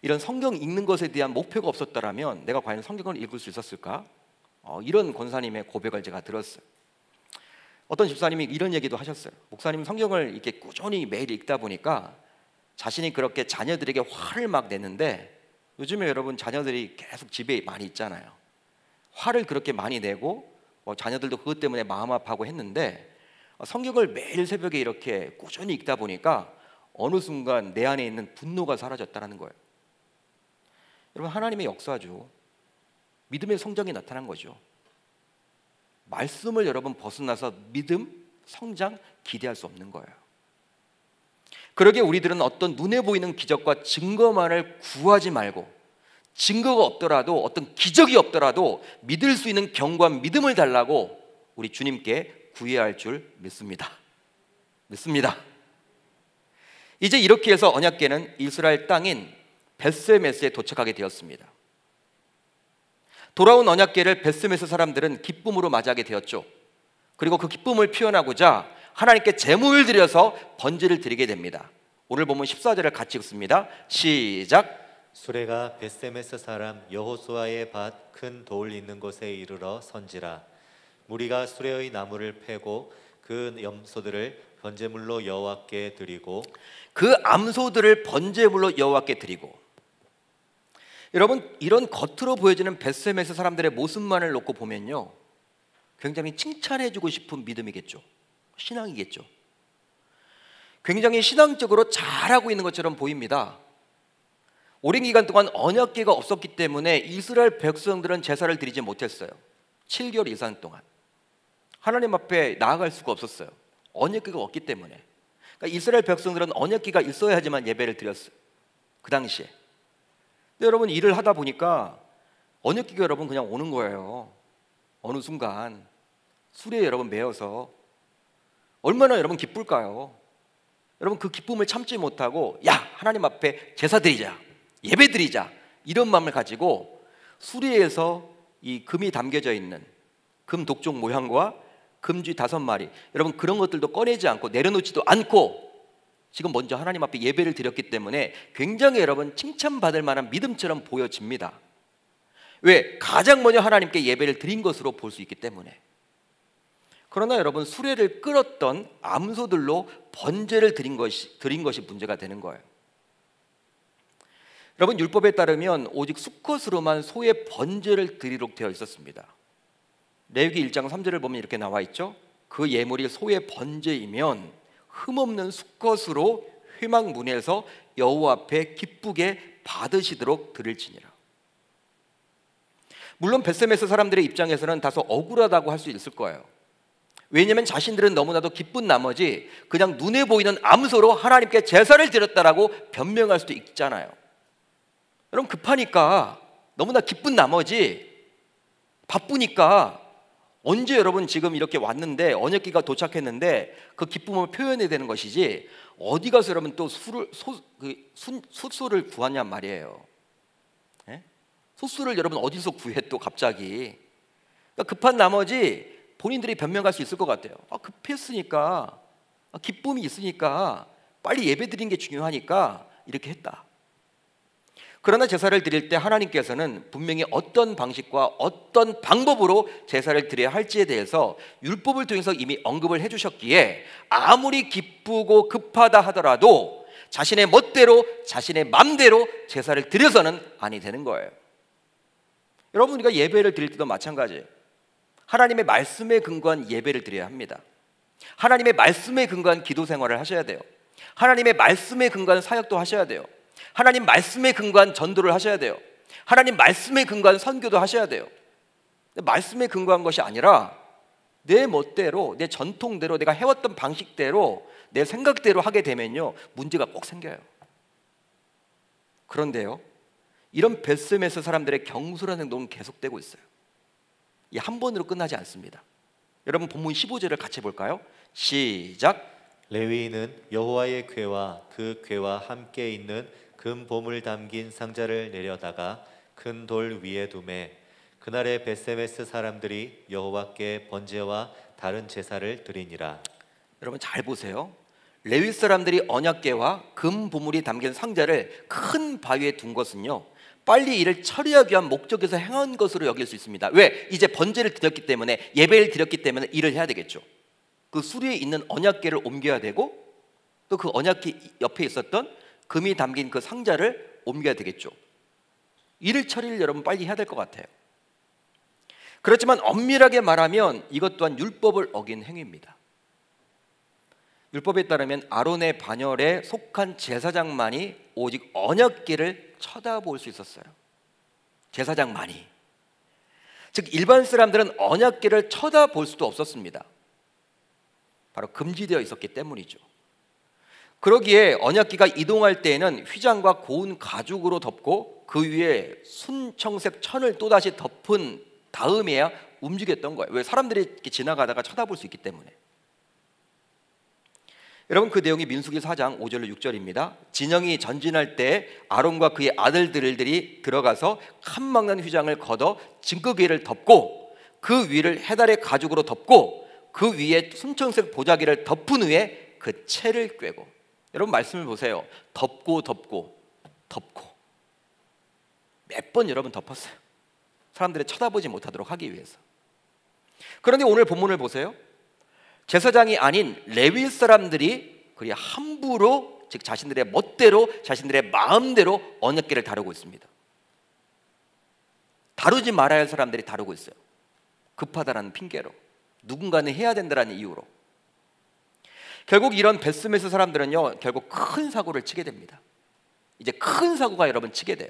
이런 성경 읽는 것에 대한 목표가 없었더라면 내가 과연 성경을 읽을 수 있었을까? 이런 권사님의 고백을 제가 들었어요. 어떤 집사님이 이런 얘기도 하셨어요. 목사님, 성경을 이렇게 꾸준히 매일 읽다 보니까 자신이 그렇게 자녀들에게 화를 막 내는데, 요즘에 여러분 자녀들이 계속 집에 많이 있잖아요. 화를 그렇게 많이 내고 자녀들도 그것 때문에 마음 아파하고 했는데, 성경을 매일 새벽에 이렇게 꾸준히 읽다 보니까 어느 순간 내 안에 있는 분노가 사라졌다는 거예요. 여러분, 하나님의 역사죠. 믿음의 성장이 나타난 거죠. 말씀을 여러분 벗어나서 믿음, 성장 기대할 수 없는 거예요. 그러게 우리들은 어떤 눈에 보이는 기적과 증거만을 구하지 말고, 증거가 없더라도 어떤 기적이 없더라도 믿을 수 있는 견고한 믿음을 달라고 우리 주님께 구해야 할 줄 믿습니다. 이제 이렇게 해서 언약궤는 이스라엘 땅인 벳세메스에 도착하게 되었습니다. 돌아온 언약궤를 벳세메스 사람들은 기쁨으로 맞이하게 되었죠. 그리고 그 기쁨을 표현하고자 하나님께 제물을 드려서 번제를 드리게 됩니다. 오늘 보면 14절을 같이 읽습니다. 시작. 수레가 벳세메스 사람 여호수아의 밭 큰 돌 있는 곳에 이르러 선지라. 무리가 수레의 나무를 패고 그 염소들을 번제물로 여호와께 드리고, 그 암소들을 번제물로 여호와께 드리고. 여러분, 이런 겉으로 보여지는 벳세메스 사람들의 모습만을 놓고 보면요, 굉장히 칭찬해주고 싶은 믿음이겠죠. 신앙이겠죠. 굉장히 신앙적으로 잘하고 있는 것처럼 보입니다. 오랜 기간 동안 언약궤가 없었기 때문에 이스라엘 백성들은 제사를 드리지 못했어요. 7개월 이상 동안. 하나님 앞에 나아갈 수가 없었어요. 언약궤가 없기 때문에. 그러니까 이스라엘 백성들은 언약궤가 있어야지만 예배를 드렸어요, 그 당시에. 근데 여러분, 일을 하다 보니까 언약궤가 여러분 그냥 오는 거예요. 어느 순간 수레에 여러분 매여서. 얼마나 여러분 기쁠까요? 여러분, 그 기쁨을 참지 못하고 야, 하나님 앞에 제사 드리자, 예배 드리자, 이런 마음을 가지고 수레에서 이 금이 담겨져 있는 금 독종 모양과 금쥐 5마리, 여러분 그런 것들도 꺼내지 않고 내려놓지도 않고 지금 먼저 하나님 앞에 예배를 드렸기 때문에 굉장히 여러분 칭찬받을 만한 믿음처럼 보여집니다. 왜? 가장 먼저 하나님께 예배를 드린 것으로 볼 수 있기 때문에. 그러나 여러분, 수레를 끌었던 암소들로 번제를 드린 것이 문제가 되는 거예요. 여러분, 율법에 따르면 오직 수컷으로만 소의 번제를 드리도록 되어 있었습니다. 레위기 1장 3절을 보면 이렇게 나와 있죠. 그 예물이 소의 번제이면 흠없는 수컷으로 회막문에서 여호와 앞에 기쁘게 받으시도록 드릴지니라. 물론 벳세메스 사람들의 입장에서는 다소 억울하다고 할 수 있을 거예요. 왜냐하면 자신들은 너무나도 기쁜 나머지 그냥 눈에 보이는 암소로 하나님께 제사를 드렸다라고 변명할 수도 있잖아요. 여러분, 급하니까, 너무나 기쁜 나머지 바쁘니까 언제 여러분 지금 이렇게 왔는데, 언약궤가 도착했는데 그 기쁨을 표현해야 되는 것이지 어디 가서 여러분 또 숫소를 구하냔 말이에요. 예? 숫소를 여러분 어디서 구해 또 갑자기. 그러니까 급한 나머지 본인들이 변명할 수 있을 것 같아요. 급했으니까, 기쁨이 있으니까, 빨리 예배 드린 게 중요하니까 이렇게 했다. 그러나 제사를 드릴 때 하나님께서는 분명히 어떤 방식과 어떤 방법으로 제사를 드려야 할지에 대해서 율법을 통해서 이미 언급을 해주셨기에 아무리 기쁘고 급하다 하더라도 자신의 멋대로, 자신의 맘대로 제사를 드려서는 아니 되는 거예요. 여러분, 우리가 예배를 드릴 때도 마찬가지예요. 하나님의 말씀에 근거한 예배를 드려야 합니다. 하나님의 말씀에 근거한 기도 생활을 하셔야 돼요. 하나님의 말씀에 근거한 사역도 하셔야 돼요. 하나님 말씀에 근거한 전도를 하셔야 돼요. 하나님 말씀에 근거한 선교도 하셔야 돼요. 말씀에 근거한 것이 아니라 내 멋대로, 내 전통대로, 내가 해왔던 방식대로, 내 생각대로 하게 되면요, 문제가 꼭 생겨요. 그런데요, 이런 벳세메스 사람들의 경솔한 행동은 계속되고 있어요. 이 한 번으로 끝나지 않습니다. 여러분, 본문 15절을 같이 볼까요? 시작. 레위인은 여호와의 궤와 그 궤와 함께 있는 금 보물 담긴 상자를 내려다가 큰 돌 위에 두매 그날에 벳세메스 사람들이 여호와께 번제와 다른 제사를 드리니라. 여러분 잘 보세요. 레위 사람들이 언약궤와 금 보물이 담긴 상자를 큰 바위에 둔 것은요, 빨리 이를 처리하기 위한 목적에서 행한 것으로 여길 수 있습니다. 왜? 이제 번제를 드렸기 때문에, 예배를 드렸기 때문에 일을 해야 되겠죠. 그 수리에 있는 언약궤를 옮겨야 되고, 또 그 언약궤 옆에 있었던 금이 담긴 그 상자를 옮겨야 되겠죠. 일을 처리를 여러분 빨리 해야 될 것 같아요. 그렇지만 엄밀하게 말하면 이것 또한 율법을 어긴 행위입니다. 율법에 따르면 아론의 반열에 속한 제사장만이 오직 언약궤를 쳐다볼 수 있었어요. 제사장만이. 즉 일반 사람들은 언약궤를 쳐다볼 수도 없었습니다. 바로 금지되어 있었기 때문이죠. 그러기에 언약궤가 이동할 때에는 휘장과 고운 가죽으로 덮고 그 위에 순청색 천을 또다시 덮은 다음에야 움직였던 거예요. 왜? 사람들이 이렇게 지나가다가 쳐다볼 수 있기 때문에. 여러분, 그 내용이 민수기 4장 5절로 6절입니다. 진영이 전진할 때 아론과 그의 아들들이 들어가서 칸막는 휘장을 걷어 증거궤를 덮고 그 위를 해달의 가죽으로 덮고 그 위에 순청색 보자기를 덮은 후에 그 채를 꿰고. 여러분 말씀을 보세요. 덮고 몇 번 여러분 덮었어요. 사람들이 쳐다보지 못하도록 하기 위해서. 그런데 오늘 본문을 보세요. 제사장이 아닌 레위 사람들이 그리 함부로, 즉 자신들의 멋대로, 자신들의 마음대로 언약궤를 다루고 있습니다. 다루지 말아야 할 사람들이 다루고 있어요. 급하다라는 핑계로, 누군가는 해야 된다라는 이유로. 결국 이런 벳세메스 사람들은요, 결국 큰 사고를 치게 됩니다. 이제 큰 사고가 여러분 치게 돼요.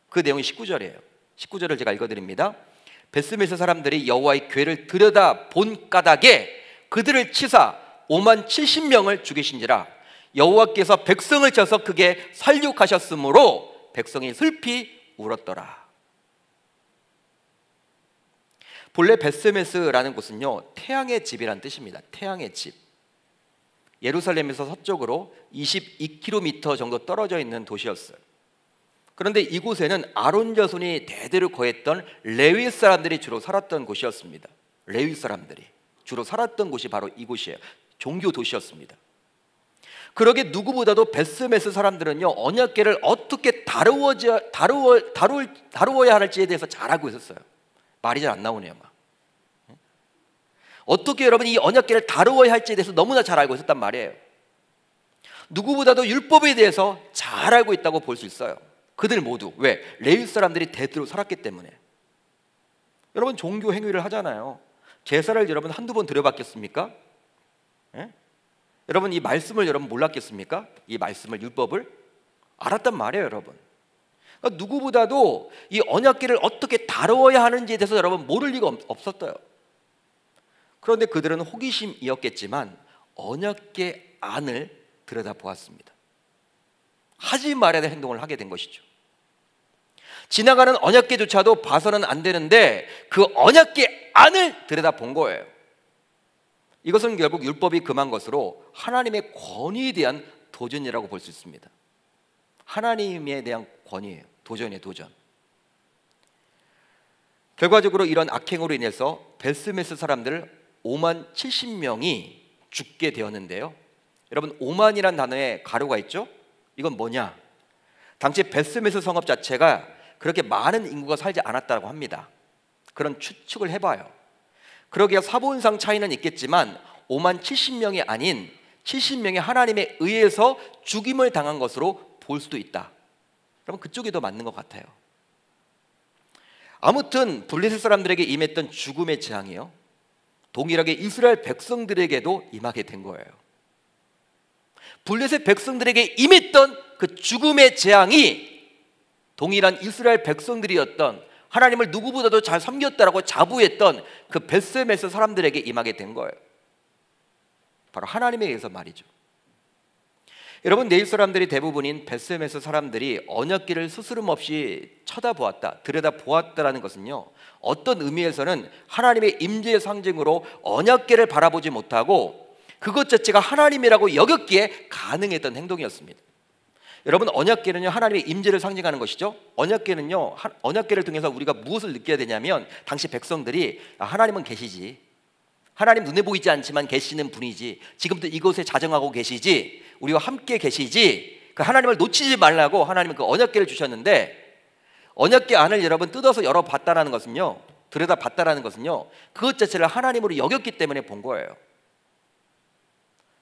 그 내용이 19절이에요. 19절을 제가 읽어드립니다. 베스메스 사람들이 여호와의 궤를 들여다 본 까닭에 그들을 치사 5만 70명을 죽이신지라. 여호와께서 백성을 쳐서 크게 살육하셨으므로 백성이 슬피 울었더라. 본래 베스메스라는 곳은요, 태양의 집이란 뜻입니다. 태양의 집. 예루살렘에서 서쪽으로 22km 정도 떨어져 있는 도시였어요. 그런데 이곳에는 아론 자손이 대대로 거했던 레위 사람들이 주로 살았던 곳이었습니다. 레위 사람들이 주로 살았던 곳이 바로 이곳이에요. 종교 도시였습니다. 그러게 누구보다도 베스메스 사람들은요, 언약궤를 어떻게 다루어야 할지에 대해서 잘 알고 있었어요. 말이 잘 안 나오네요. 막. 어떻게 여러분 이 언약궤를 다루어야 할지에 대해서 너무나 잘 알고 있었단 말이에요. 누구보다도 율법에 대해서 잘 알고 있다고 볼 수 있어요. 그들 모두. 왜? 레위 사람들이 대대로 살았기 때문에. 여러분 종교 행위를 하잖아요. 제사를 여러분 한두 번 드려봤겠습니까? 예? 여러분 이 말씀을 여러분 몰랐겠습니까? 이 말씀을, 율법을 알았단 말이에요, 여러분. 그러니까 누구보다도 이 언약궤를 어떻게 다루어야 하는지에 대해서 여러분 모를 리가 없었어요. 그런데 그들은 호기심이었겠지만 언약궤 안을 들여다보았습니다. 하지 말아야 될 행동을 하게 된 것이죠. 지나가는 언약궤조차도 봐서는 안 되는데 그 언약궤 안을 들여다본 거예요. 이것은 결국 율법이 금한 것으로 하나님의 권위에 대한 도전이라고 볼 수 있습니다. 하나님에 대한 권위예요. 도전이에요, 도전. 결과적으로 이런 악행으로 인해서 베스메스 사람들 5만 70명이 죽게 되었는데요. 여러분 5만이란 단어에 가로가 있죠? 이건 뭐냐? 당시 베스메스 성읍 자체가 그렇게 많은 인구가 살지 않았다고 합니다. 그런 추측을 해봐요. 그러기에 사본상 차이는 있겠지만 5만 70명이 아닌 70명이 하나님에 의해서 죽임을 당한 것으로 볼 수도 있다. 그러면 그쪽이 더 맞는 것 같아요. 아무튼 블레셋 사람들에게 임했던 죽음의 재앙이요, 동일하게 이스라엘 백성들에게도 임하게 된 거예요. 블레셋 백성들에게 임했던 그 죽음의 재앙이 동일한 이스라엘 백성들이었던, 하나님을 누구보다도 잘 섬겼다라고 자부했던 그 베스메스 사람들에게 임하게 된 거예요. 바로 하나님에 의해서 말이죠. 여러분 내일 사람들이 대부분인 베스메스 사람들이 언약궤를 스스럼 없이 쳐다보았다, 들여다보았다라는 것은요, 어떤 의미에서는 하나님의 임재의 상징으로 언약궤를 바라보지 못하고 그것 자체가 하나님이라고 여겼기에 가능했던 행동이었습니다. 여러분 언약궤는요, 하나님의 임재를 상징하는 것이죠. 언약궤는요, 언약궤를 통해서 우리가 무엇을 느껴야 되냐면, 당시 백성들이 하나님은 계시지, 하나님 눈에 보이지 않지만 계시는 분이지, 지금도 이곳에 자정하고 계시지, 우리와 함께 계시지, 그 하나님을 놓치지 말라고 하나님은 그 언약궤를 주셨는데, 언약궤 안을 여러분 뜯어서 열어봤다라는 것은요, 들여다봤다라는 것은요, 그것 자체를 하나님으로 여겼기 때문에 본 거예요.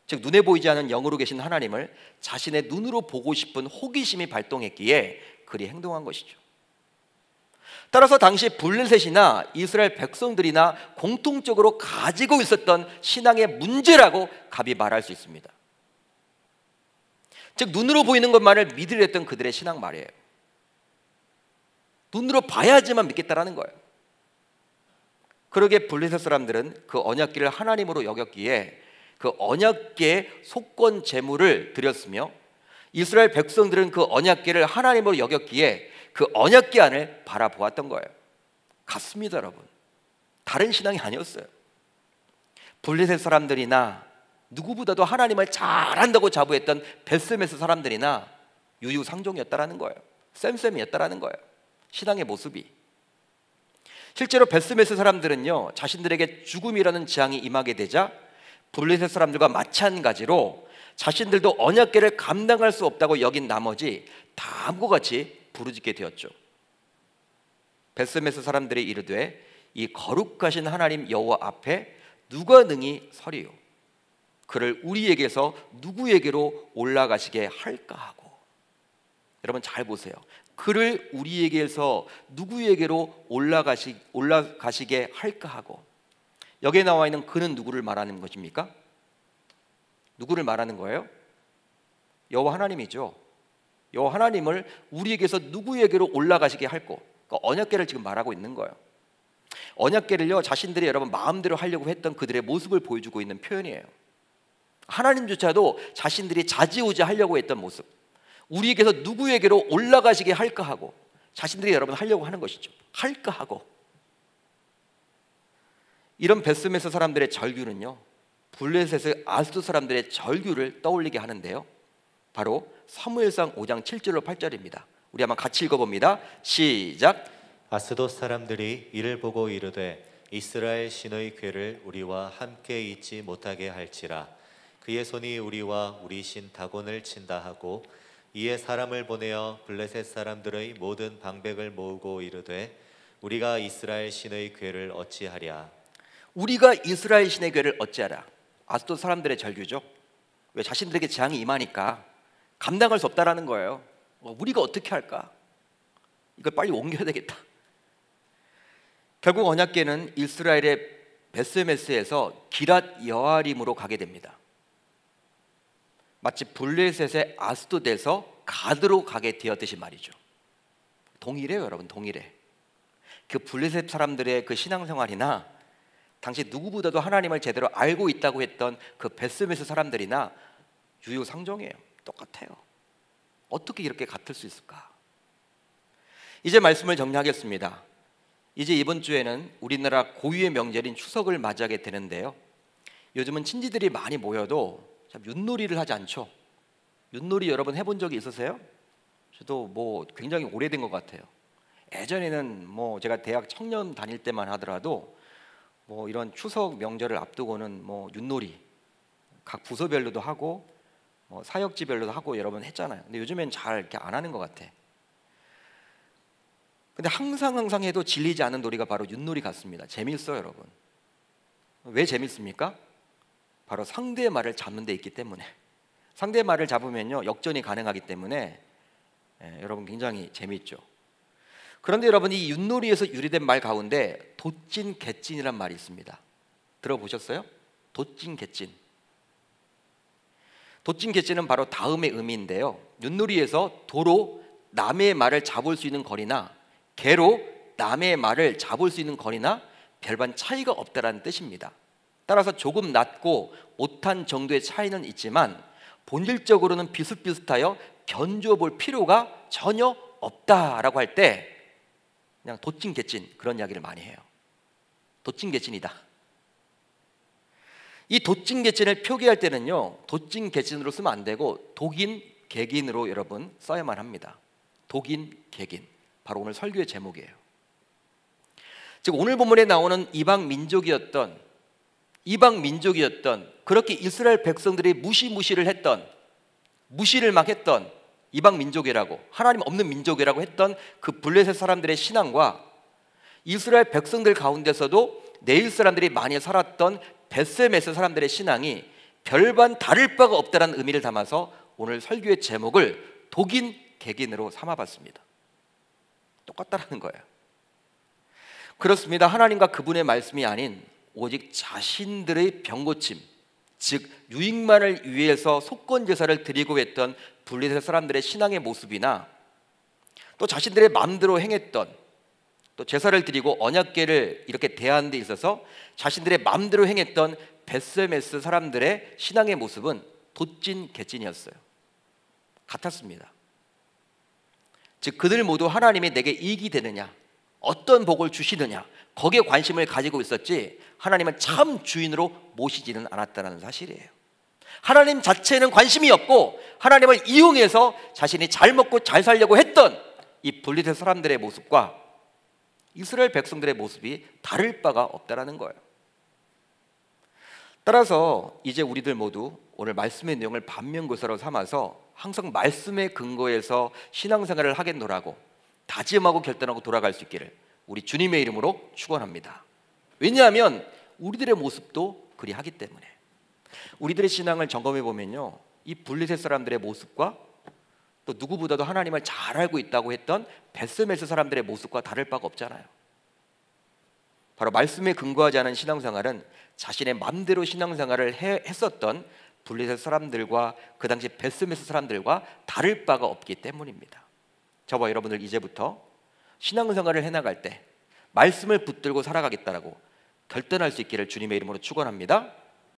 즉 눈에 보이지 않는 영으로 계신 하나님을 자신의 눈으로 보고 싶은 호기심이 발동했기에 그리 행동한 것이죠. 따라서 당시 블레셋이나 이스라엘 백성들이나 공통적으로 가지고 있었던 신앙의 문제라고 갑이 말할 수 있습니다. 즉 눈으로 보이는 것만을 믿으려 했던 그들의 신앙 말이에요. 눈으로 봐야지만 믿겠다라는 거예요. 그러기에 블레셋 사람들은 그 언약궤를 하나님으로 여겼기에 그 언약궤 속건 제물을 드렸으며, 이스라엘 백성들은 그 언약궤를 하나님으로 여겼기에 그 언약궤 안을 바라보았던 거예요. 같습니다, 여러분. 다른 신앙이 아니었어요. 블레셋 사람들이나 누구보다도 하나님을 잘한다고 자부했던 베스메스 사람들이나 유유상종이었다라는 거예요. 쌤쌤이었다라는 거예요. 신앙의 모습이. 실제로 베스메스 사람들은요, 자신들에게 죽음이라는 재앙이 임하게 되자 블레셋 사람들과 마찬가지로 자신들도 언약궤를 감당할 수 없다고 여긴 나머지 다음과 같이 부르짖게 되었죠. 베스메스 사람들이 이르되 이 거룩하신 하나님 여호와 앞에 누가 능히 서리요? 그를 우리에게서 누구에게로 올라가시게 할까 하고. 여러분 잘 보세요. 그를 우리에게서 누구에게로 올라가시게 할까 하고. 여기에 나와 있는 그는 누구를 말하는 것입니까? 누구를 말하는 거예요? 여호와 하나님이죠. 여호와 하나님을 우리에게서 누구에게로 올라가시게 할고, 그러니까 언약궤를 지금 말하고 있는 거예요. 언약궤를요 자신들이 여러분 마음대로 하려고 했던 그들의 모습을 보여주고 있는 표현이에요. 하나님조차도 자신들이 좌지우지 하려고 했던 모습, 우리에게서 누구에게로 올라가시게 할까 하고 자신들이 여러분 하려고 하는 것이죠. 할까 하고. 이런 베스메스 사람들의 절규는요 블레셋의 아스도 사람들의 절규를 떠올리게 하는데요, 바로 사무엘상 5장 7절로 8절입니다. 우리 한번 같이 읽어봅니다. 시작. 아스돗 사람들이 이를 보고 이르되 이스라엘 신의 궤를 우리와 함께 있지 못하게 할지라. 그의 손이 우리와 우리 신 다곤을 친다 하고 이에 사람을 보내어 블레셋 사람들의 모든 방백을 모으고 이르되 우리가 이스라엘 신의 궤를 어찌하랴. 우리가 이스라엘 신의 궤를 어찌하랴. 아스돗 사람들의 절규죠. 왜? 자신들에게 재앙이 임하니까 감당할 수 없다라는 거예요. 우리가 어떻게 할까? 이걸 빨리 옮겨야 되겠다. 결국 언약궤는 이스라엘의 베스메스에서 기랏 여아림으로 가게 됩니다. 마치 블레셋의 아스돗에서 가드로 가게 되었듯이 말이죠. 동일해요, 여러분. 동일해. 그 블레셋 사람들의 그 신앙생활이나 당시 누구보다도 하나님을 제대로 알고 있다고 했던 그 베스메스 사람들이나 유효상종이에요. 똑같아요. 어떻게 이렇게 같을 수 있을까? 이제 말씀을 정리하겠습니다. 이제 이번 주에는 우리나라 고유의 명절인 추석을 맞이하게 되는데요, 요즘은 친지들이 많이 모여도 참 윷놀이를 하지 않죠. 윷놀이 여러분 해본 적이 있으세요? 저도 뭐 굉장히 오래된 것 같아요. 예전에는 뭐 제가 대학 청년 다닐 때만 하더라도 뭐 이런 추석 명절을 앞두고는 뭐 윷놀이 각 부서별로도 하고 뭐 사역지별로도 하고 여러 번 했잖아요. 근데 요즘엔 잘 이렇게 안 하는 것 같아. 근데 항상 해도 질리지 않는 놀이가 바로 윷놀이 같습니다. 재밌어요, 여러분. 왜 재밌습니까? 바로 상대의 말을 잡는 데 있기 때문에. 상대의 말을 잡으면요 역전이 가능하기 때문에 여러분 굉장히 재미있죠. 그런데 여러분, 이 윷놀이에서 유래된 말 가운데 돛진 갯진이란 말이 있습니다. 들어보셨어요? 돛진 갯진. 돛진 갯진은 바로 다음의 의미인데요, 윷놀이에서 도로 남의 말을 잡을 수 있는 거리나 개로 남의 말을 잡을 수 있는 거리나 별반 차이가 없다라는 뜻입니다. 따라서 조금 낮고 못한 정도의 차이는 있지만 본질적으로는 비슷비슷하여 견주어 볼 필요가 전혀 없다라고 할 때 그냥 돛진갯진 그런 이야기를 많이 해요. 돛진갯진이다. 이 돛진갯진을 표기할 때는요 돛진갯진으로 쓰면 안 되고 독인 객인으로 여러분 써야만 합니다. 독인 객인, 바로 오늘 설교의 제목이에요. 즉 오늘 본문에 나오는 이방 민족이었던 그렇게 이스라엘 백성들이 무시를 했던, 무시를 막 했던 이방 민족이라고, 하나님 없는 민족이라고 했던 그 블레셋 사람들의 신앙과 이스라엘 백성들 가운데서도 내일 사람들이 많이 살았던 베스메스 사람들의 신앙이 별반 다를 바가 없다는 의미를 담아서 오늘 설교의 제목을 독인 객인으로 삼아봤습니다. 똑같다라는 거예요. 그렇습니다. 하나님과 그분의 말씀이 아닌 오직 자신들의 병고침, 즉 유익만을 위해서 속건제사를 드리고 했던 블레셋 사람들의 신앙의 모습이나 또 자신들의 마음대로 행했던, 또 제사를 드리고 언약궤를 이렇게 대하는 데 있어서 자신들의 마음대로 행했던 베스메스 사람들의 신앙의 모습은 돛진 갯진이었어요. 같았습니다. 즉 그들 모두 하나님이 내게 이익이 되느냐, 어떤 복을 주시느냐, 거기에 관심을 가지고 있었지 하나님은 참 주인으로 모시지는 않았다는 사실이에요. 하나님 자체에는 관심이 없고 하나님을 이용해서 자신이 잘 먹고 잘 살려고 했던 이 블레셋 사람들의 모습과 이스라엘 백성들의 모습이 다를 바가 없다라는 거예요. 따라서 이제 우리들 모두 오늘 말씀의 내용을 반면교사로 삼아서 항상 말씀의 근거에서 신앙생활을 하겠노라고 다짐하고 결단하고 돌아갈 수 있기를 우리 주님의 이름으로 축원합니다. 왜냐하면 우리들의 모습도 그리하기 때문에. 우리들의 신앙을 점검해 보면요, 이 블레셋 사람들의 모습과 또 누구보다도 하나님을 잘 알고 있다고 했던 베스메스 사람들의 모습과 다를 바가 없잖아요. 바로 말씀에 근거하지 않은 신앙생활은 자신의 마음대로 신앙생활을 했었던 블레셋 사람들과 그 당시 베스메스 사람들과 다를 바가 없기 때문입니다. 저와 여러분들 이제부터 신앙생활을 해나갈 때 말씀을 붙들고 살아가겠다라고 결단할 수 있기를 주님의 이름으로 축원합니다.